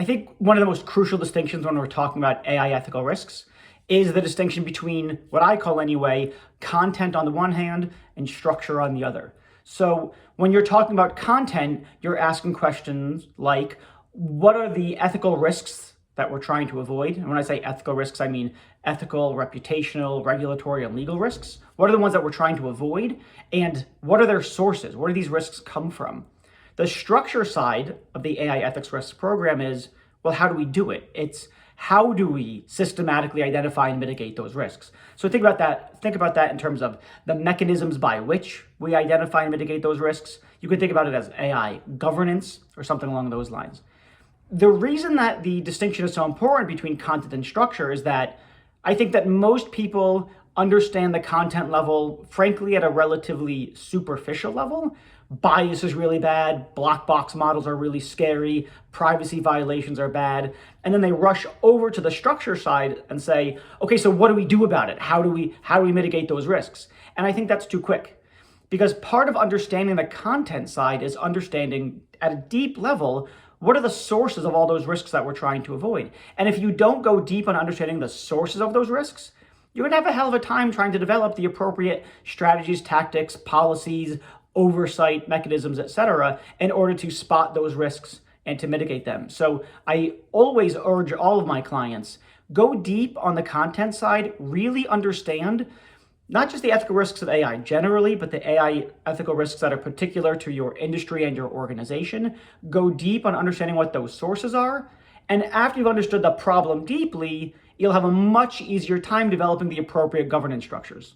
I think one of the most crucial distinctions when we're talking about AI ethical risks is the distinction between what I call anyway, content on the one hand and structure on the other. So when you're talking about content, you're asking questions like, what are the ethical risks that we're trying to avoid? And when I say ethical risks, I mean ethical, reputational, regulatory, and legal risks. What are the ones that we're trying to avoid? And what are their sources? Where do these risks come from? The structure side of the AI ethics risks program is, well, how do we do it? It's how do we systematically identify and mitigate those risks? So think about that. Think about that in terms of the mechanisms by which we identify and mitigate those risks. You can think about it as AI governance or something along those lines. The reason that the distinction is so important between content and structure is that I think that most people understand the content level, frankly, at a relatively superficial level. Bias is really bad, black box models are really scary, privacy violations are bad, and then they rush over to the structure side and say, okay, so what do we do about it? How do we mitigate those risks? And I think that's too quick, because part of understanding the content side is understanding at a deep level what are the sources of all those risks that we're trying to avoid. And if you don't go deep on understanding the sources of those risks, you're gonna have a hell of a time trying to develop the appropriate strategies, tactics, policies, oversight mechanisms, etc., in order to spot those risks and to mitigate them. So I always urge all of my clients, go deep on the content side, really understand not just the ethical risks of AI generally, but the AI ethical risks that are particular to your industry and your organization. Go deep on understanding what those sources are. And after you've understood the problem deeply, you'll have a much easier time developing the appropriate governance structures.